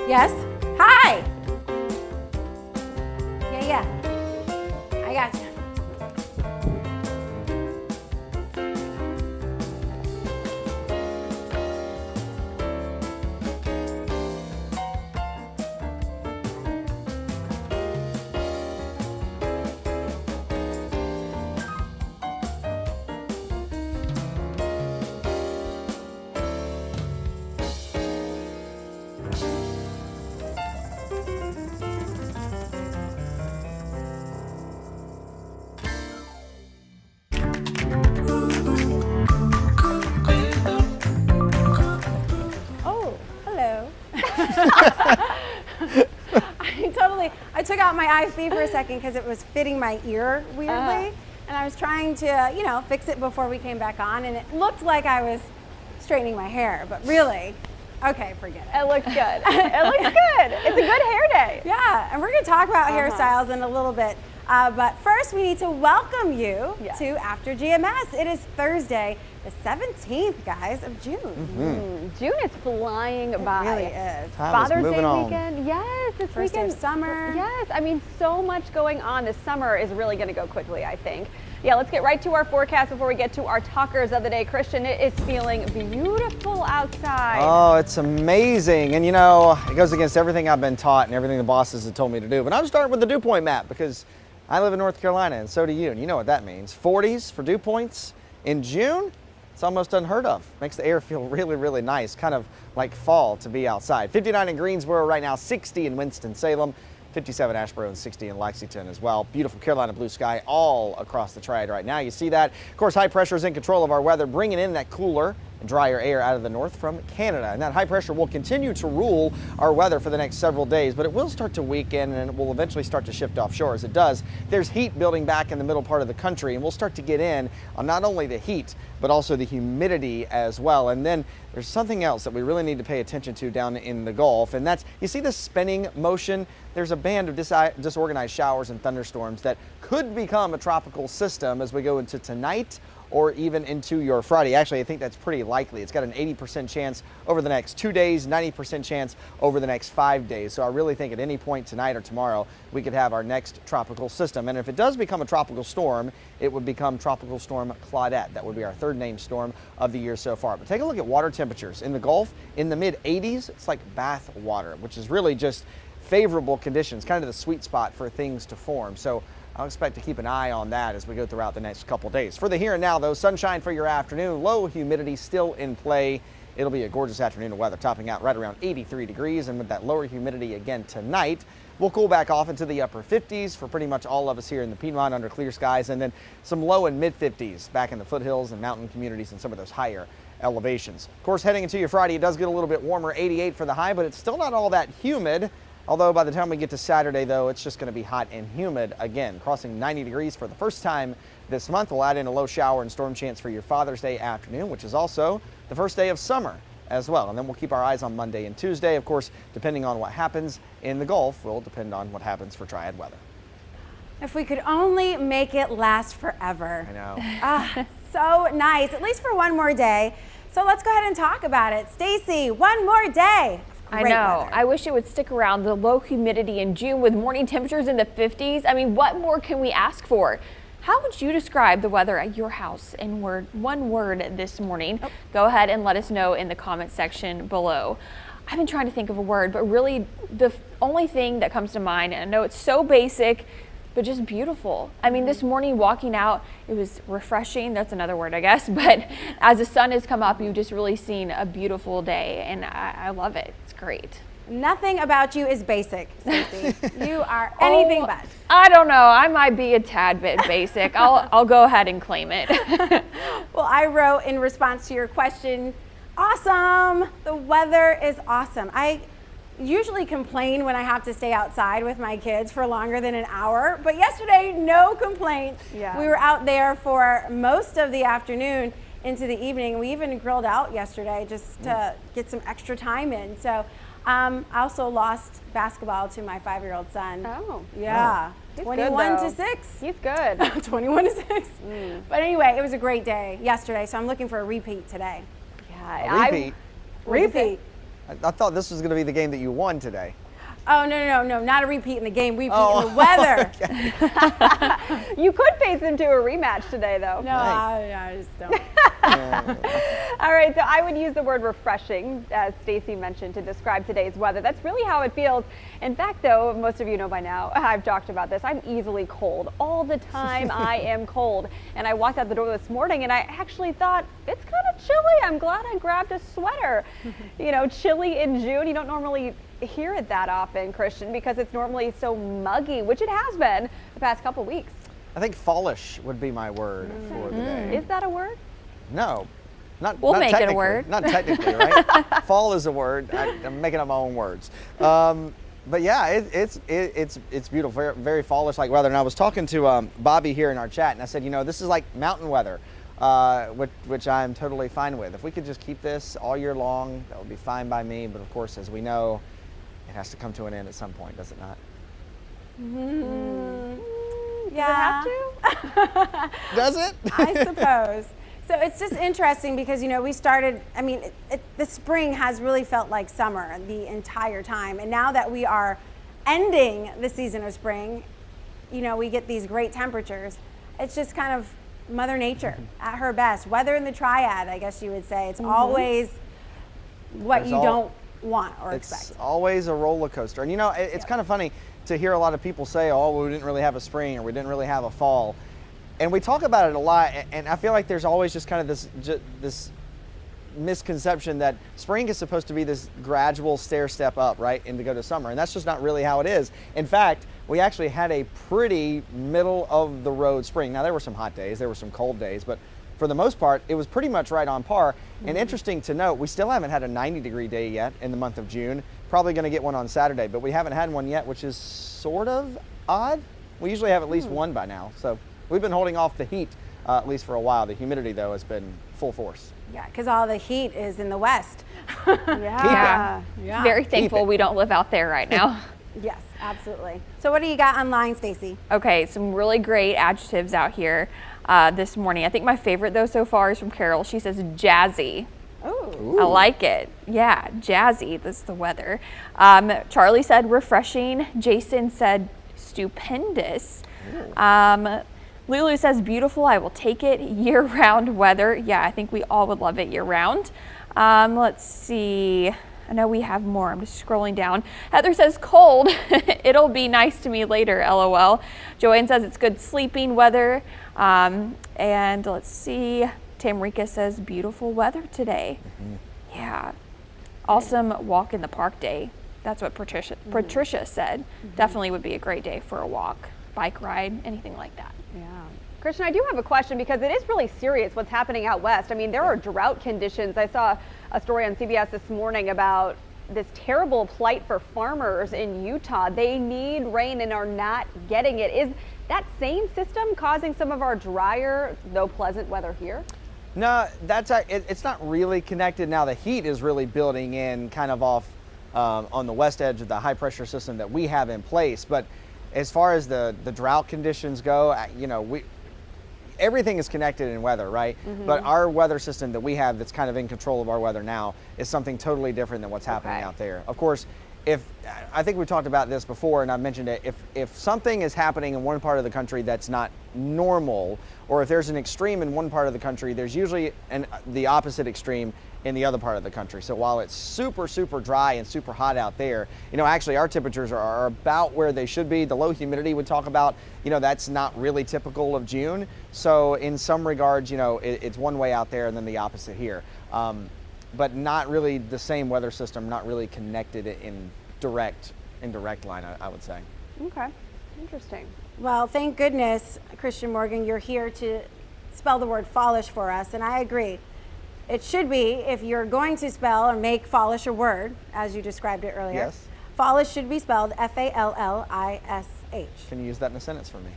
Yes? Hi! Yeah. I got you. I took out my IV for a second because it was fitting my ear weirdly. And I was trying to, fix it before we came back on, and it looked like I was straightening my hair, but really, okay, forget it. It looks good. It looks good. It's a good hair day. Yeah, and we're going to talk about hairstyles in a little bit. But first, we need to welcome you to After GMS. It is Thursday, the 17th, guys, of June. June is flying by. It really is. Father's Day weekend. Yes, it's First day of summer. Yes, I mean, so much going on. This summer is really going to go quickly, I think. Yeah, let's get right to our forecast before we get to our talkers of the day. Christian, it is feeling beautiful outside. Oh, it's amazing. And it goes against everything I've been taught and everything the bosses have told me to do. But I'm starting with the dew point map because I live in North Carolina, and so do you, and you know what that means. 40s for dew points in June, it's almost unheard of. Makes the air feel really, really nice, kind of like fall to be outside. 59 in Greensboro right now, 60 in Winston-Salem, 57 Asheboro, and 60 in Lexington as well. Beautiful Carolina blue sky all across the Triad right now. You see that. Of course, high pressure is in control of our weather, bringing in that cooler and drier air out of the north from Canada. And that high pressure will continue to rule our weather for the next several days, but it will start to weaken and it will eventually start to shift offshore. As it does, there's heat building back in the middle part of the country, and we'll start to get in on not only the heat, but also the humidity as well. And then there's something else that we really need to pay attention to down in the Gulf, and that's, you see this spinning motion? There's a band of disorganized showers and thunderstorms that could become a tropical system as we go into tonight or even into your Friday. Actually, I think that's pretty likely. It's got an 80% chance over the next 2 days, 90% chance over the next 5 days. So I really think at any point tonight or tomorrow, we could have our next tropical system. And if it does become a tropical storm, it would become Tropical Storm Claudette. That would be our third named storm of the year so far. But take a look at water temperatures in the Gulf. In the mid 80s, it's like bath water, which is really just favorable conditions, kind of the sweet spot for things to form. So I'll expect to keep an eye on that as we go throughout the next couple days. For the here and now, though, sunshine for your afternoon, low humidity still in play. It'll be a gorgeous afternoon of weather, topping out right around 83 degrees. And with that lower humidity again tonight, we'll cool back off into the upper 50s for pretty much all of us here in the Piedmont under clear skies, and then some low and mid 50s back in the foothills and mountain communities and some of those higher elevations. Of course, heading into your Friday, it does get a little bit warmer, 88 for the high, but it's still not all that humid. Although by the time we get to Saturday, though, it's just going to be hot and humid again, crossing 90 degrees for the first time this month. We'll add in a low shower and storm chance for your Father's Day afternoon, which is also the first day of summer as well. And then we'll keep our eyes on Monday and Tuesday. Of course, depending on what happens in the Gulf will depend on what happens for Triad weather. If we could only make it last forever. I know. So nice, at least for one more day. So let's go ahead and talk about it. Stacy, one more day. I know. I wish it would stick around. The low humidity in June with morning temperatures in the 50s. I mean, what more can we ask for? How would you describe the weather at your house in one word this morning? Go ahead and let us know in the comment section below. I've been trying to think of a word, but really the only thing that comes to mind, and I know it's so basic, but just beautiful. I mean, this morning walking out, it was refreshing. That's another word, I guess. But as the sun has come up, you've just really seen a beautiful day, and I love it. It's great. Nothing about you is basic, Stacey. You are anything but. I don't know. I might be a tad bit basic. I'll go ahead and claim it. Well, I wrote in response to your question, awesome. The weather is awesome. I usually complain when I have to stay outside with my kids for longer than an hour, but yesterday, no complaints. Yeah. We were out there for most of the afternoon into the evening. We even grilled out yesterday just to get some extra time in. So I also lost basketball to my 5-year-old son. Oh. Yeah. He's 21 good, to 6. He's good. 21 to 6. But anyway, it was a great day yesterday, so I'm looking for a repeat today. Yeah. Repeat. Repeat. I thought this was going to be the game that you won today. Oh, no, not a repeat in the game, repeat in the weather. You could face into a rematch today, though. No, I just don't. All right, so I would use the word refreshing, as Stacy mentioned, to describe today's weather. That's really how it feels. In fact, though, most of you know by now, I've talked about this. I'm easily cold. All the time I am cold. And I walked out the door this morning and I actually thought, it's kind of chilly. I'm glad I grabbed a sweater. You know, chilly in June, you don't normally hear it that often, Christian, because it's normally so muggy, which it has been the past couple weeks. I think fallish would be my word for the day. Is that a word? No, We'll not make it a technically. word. Not technically, right? Fall is a word. I'm making up my own words. But yeah, it's beautiful, very, very fallish like weather. And I was talking to Bobby here in our chat, and I said, you know, this is like mountain weather, which I'm totally fine with. If we could just keep this all year long, that would be fine by me. But of course, as we know, it has to come to an end at some point, does it not? Yeah. Does it have to? Does it? I suppose. So it's just interesting because, you know, we started, I mean, the spring has really felt like summer the entire time. And now that we are ending the season of spring, you know, we get these great temperatures. It's just kind of Mother Nature at her best. Weather in the Triad, I guess you would say. It's always what you don't want or expect. It's always a roller coaster. And, you know, it's kind of funny to hear a lot of people say, oh, we didn't really have a spring or we didn't really have a fall. And we talk about it a lot, and I feel like there's always just kind of this misconception that spring is supposed to be this gradual stair step up, right, and to go to summer, and that's just not really how it is. In fact, we actually had a pretty middle of the road spring. Now, there were some hot days, there were some cold days, but for the most part, it was pretty much right on par. And interesting to note, we still haven't had a 90-degree day yet in the month of June. Probably going to get one on Saturday, but we haven't had one yet, which is sort of odd. We usually have at least one by now, so we've been holding off the heat at least for a while. The humidity, though, has been full force. Yeah, because all the heat is in the west. Yeah. Very thankful we don't live out there right now. Yes, absolutely. So what do you got online, Stacy? Okay, some really great adjectives out here this morning. I think my favorite, though, so far is from Carol. She says jazzy. Ooh. I like it. Yeah, jazzy. That's the weather. Charlie said refreshing. Jason said stupendous. Lulu says beautiful. I will take it. Year-round weather. Yeah, I think we all would love it year-round. Let's see. I know we have more. I'm just scrolling down. Heather says cold. It'll be nice to me later, LOL. Joanne says it's good sleeping weather. And let's see. Tamrika says beautiful weather today. Yeah. Awesome walk in the park day. That's what Patricia said. Definitely would be a great day for a walk, bike ride, anything like that. Yeah. Christian, I do have a question because it is really serious what's happening out west. I mean, there are drought conditions. I saw a story on CBS this morning about this terrible plight for farmers in Utah. They need rain and are not getting it. Is that same system causing some of our drier, though pleasant weather here? No, it's not really connected. Now, the heat is really building in kind of off on the west edge of the high pressure system that we have in place. But as far as the drought conditions go, you know, everything is connected in weather, right? But our weather system that we have that's kind of in control of our weather now is something totally different than what's happening out there. Of course, I think we talked about this before and I mentioned it, if something is happening in one part of the country that's not normal, or if there's an extreme in one part of the country, there's usually the opposite extreme in the other part of the country. So while it's super, super dry and super hot out there, you know, actually our temperatures are about where they should be. The low humidity we talk about, you know, that's not really typical of June. So in some regards, you know, it's one way out there and then the opposite here. But not really the same weather system, not really connected in direct line, I would say. Okay, interesting. Well, thank goodness, Christian Morgan, you're here to spell the word fallish for us, and I agree. It should be, if you're going to spell or make fallish a word, as you described it earlier. Yes. Fallish should be spelled F-A-L-L-I-S-H. Can you use that in a sentence for me?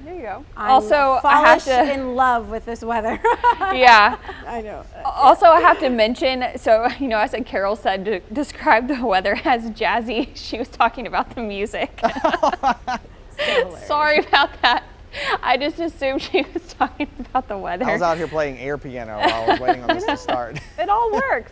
There you go. I'm Also, I have fallish to- in love with this weather. Yeah. I know. Also, I have to mention, so, you know, I said Carol said to describe the weather as jazzy. She was talking about the music. Sorry about that. I just assumed she was talking about the weather. I was out here playing air piano while I was waiting on this to start. It all works.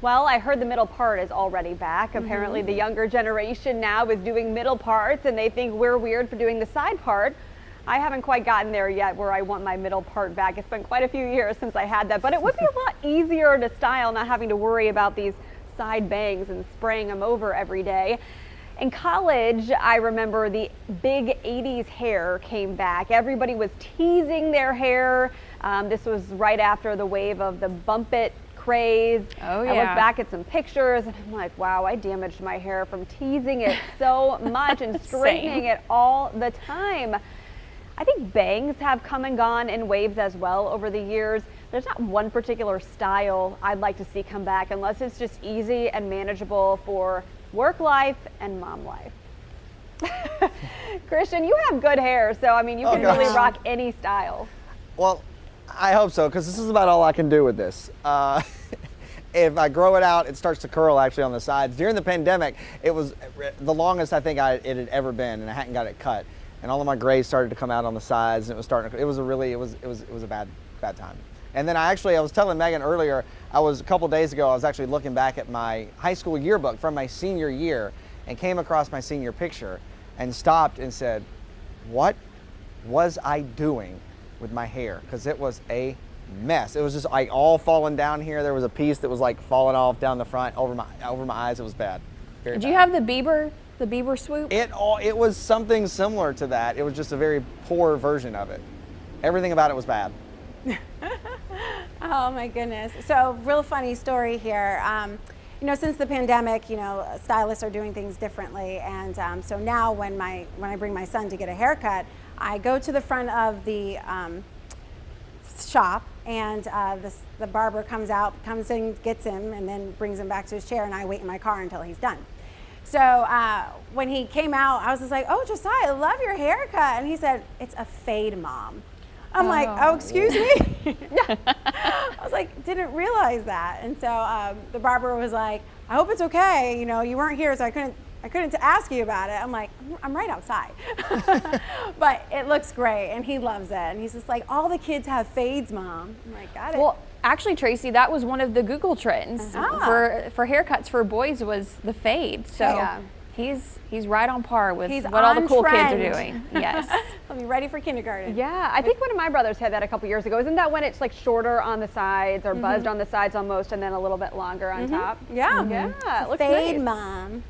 Well, I heard the middle part is already back. Apparently the younger generation now is doing middle parts and they think we're weird for doing the side part. I haven't quite gotten there yet where I want my middle part back. It's been quite a few years since I had that, but it would be a lot easier to style, not having to worry about these side bangs and spraying them over every day. In college, I remember the big 80s hair came back. Everybody was teasing their hair. This was right after the wave of the bump it craze. Oh, yeah. I look back at some pictures and I'm like, wow, I damaged my hair from teasing it so much and straightening it all the time. I think bangs have come and gone in waves as well over the years. There's not one particular style I'd like to see come back unless it's just easy and manageable for work life and mom life. Christian, you have good hair, so I mean, you can really rock any style. Well, I hope so, because this is about all I can do with this. If I grow it out, it starts to curl actually on the sides. During the pandemic, it was the longest I think it had ever been, and I hadn't got it cut. And all of my grays started to come out on the sides, and it was starting to, it was a bad time. And then I was telling Megan earlier, a couple days ago, I was actually looking back at my high school yearbook from my senior year and came across my senior picture and stopped and said, what was I doing with my hair? Because it was a mess. It was just like all falling down here. There was a piece that was like falling off down the front over my eyes. It was bad. Very Did bad. you have the Bieber swoop? It was something similar to that. It was just a very poor version of it. Everything about it was bad. Oh my goodness. So real funny story here. Since the pandemic, stylists are doing things differently. And so now when I bring my son to get a haircut, I go to the front of the shop and the barber comes and gets him and then brings him back to his chair, and I wait in my car until he's done. So when he came out, I was just like, oh, Josiah, I love your haircut. And he said, it's a fade, Mom. I'm like, oh, excuse me? I was like, didn't realize that. And so the barber was like, I hope it's okay. You weren't here, so I couldn't ask you about it. I'm like, I'm right outside. But it looks great, and he loves it. And he's just like, all the kids have fades, Mom. I'm like, got it. Well, actually, Tracy, that was one of the Google trends for haircuts for boys was the fade. So yeah. He's right on par with He's what all the cool trend. kids are doing. Yes. I'll be ready for kindergarten. Yeah, I think one of my brothers had that a couple years ago. Isn't that when it's like shorter on the sides or buzzed on the sides almost, and then a little bit longer on top? Yeah. Yeah, it looks Fade, nice. Mom.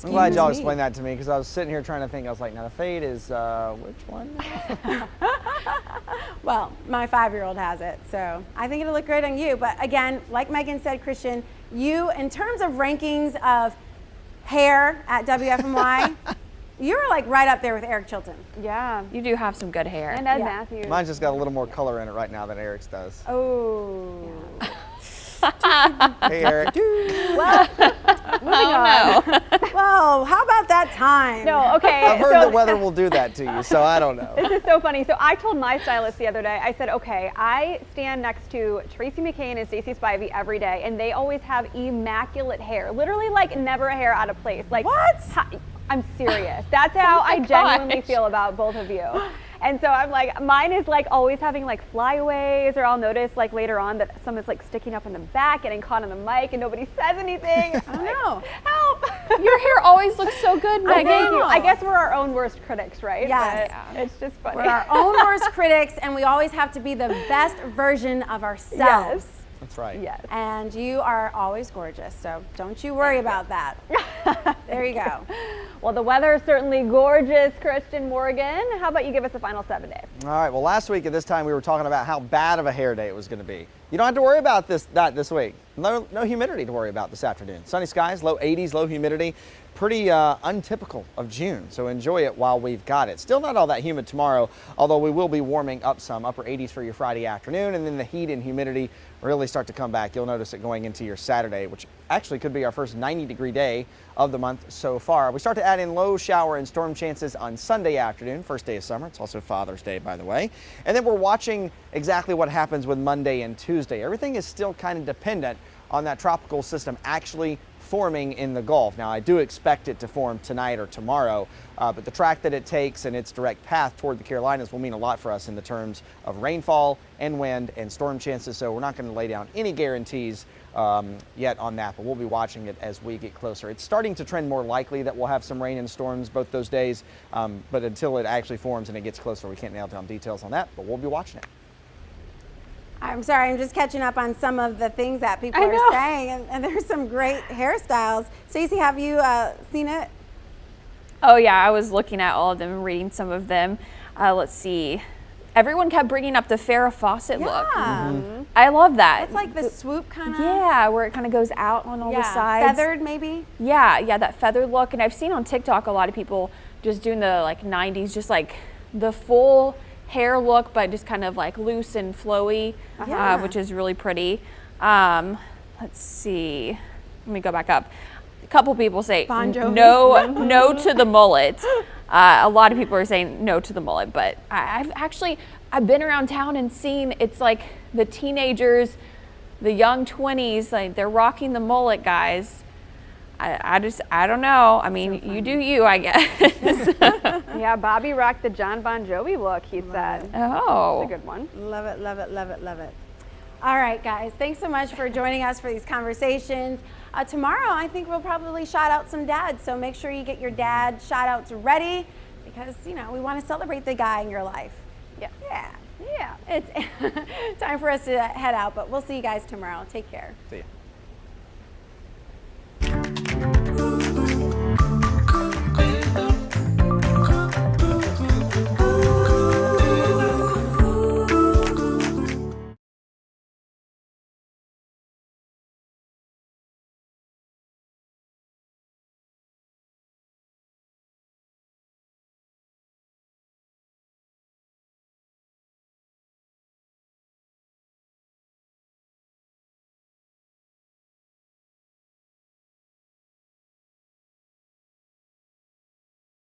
I'm glad y'all explained that to me, because I was sitting here trying to think. I was like, now the fade is which one? Well, my 5-year-old has it, so I think it'll look great on you. But again, like Megan said, Christian, you, in terms of rankings of hair at WFMY, you're like right up there with Eric Chilton. Yeah. You do have some good hair. And Ed Yeah. Matthews. Mine's just got a little more color in it right now than Eric's does. Oh. Hey, Eric. Well, moving on. Whoa, how about that time? No, okay. I've heard the weather will do that to you, so I don't know. This is so funny. So I told my stylist the other day, I said, okay, I stand next to Tracy McCain and Stacey Spivey every day, and they always have immaculate hair. Literally like never a hair out of place. Like, What? I'm serious. That's how Oh my I genuinely gosh. feel about both of you. And so I'm like, mine is like always having like flyaways, or I'll notice like later on that some is like sticking up in the back, getting caught on the mic, and nobody says anything. I don't know. Help! Your hair always looks so good, Oh, Megan. thank you. I guess we're our own worst critics, right? Yes. But it's just funny. We're our own worst critics, and we always have to be the best version of ourselves. Yes. That's right. Yes. And you are always gorgeous, so don't you worry about that. There you go. Well, the weather is certainly gorgeous, Christian Morgan. How about you give us a final 7 day? All right. Well, last week at this time we were talking about how bad of a hair day it was going to be. You don't have to worry about that this week. No humidity to worry about this afternoon. Sunny skies, low 80s, low humidity. Pretty untypical of June, so enjoy it while we've got it. Still not all that humid tomorrow, although we will be warming up some, upper 80s for your Friday afternoon, and then the heat and humidity really start to come back. You'll notice it going into your Saturday, which actually could be our first 90-degree day of the month so far. We start to add in low shower and storm chances on Sunday afternoon, first day of summer. It's also Father's Day, by the way. And then we're watching exactly what happens with Monday and Tuesday. Everything is still kind of dependent on that tropical system actually forming in the Gulf. Now, I do expect it to form tonight or tomorrow, but the track that it takes and its direct path toward the Carolinas will mean a lot for us in the terms of rainfall and wind and storm chances. So we're not going to lay down any guarantees yet on that, but we'll be watching it as we get closer. It's starting to trend more likely that we'll have some rain and storms both those days, but until it actually forms and it gets closer, we can't nail down details on that, but we'll be watching it. I'm sorry, I'm just catching up on some of the things that people are saying, and there's some great hairstyles. Stacey, have you seen it? Oh yeah, I was looking at all of them and reading some of them. Let's see. Everyone kept bringing up the Farrah Fawcett look. I love that. It's like the swoop kind of. Yeah, where it kind of goes out on all the sides. Feathered maybe? Yeah, that feathered look. And I've seen on TikTok a lot of people just doing the like 90s, just like the full hair look, but just kind of like loose and flowy, which is really pretty. Let's see. Let me go back up. A couple people say no to the mullet. A lot of people are saying no to the mullet, but I've been around town and seen it's like the teenagers, the young 20s, like they're rocking the mullet, guys. I don't know. I mean, you do you, I guess. Yeah, Bobby rocked the John Bon Jovi look, he said. Oh. That's a good one. Love it, love it, love it, love it. All right, guys, thanks so much for joining us for these conversations. Tomorrow, I think we'll probably shout out some dads, so make sure you get your dad shout outs ready because, you know, we want to celebrate the guy in your life. Yeah. It's time for us to head out, but we'll see you guys tomorrow. Take care. See ya.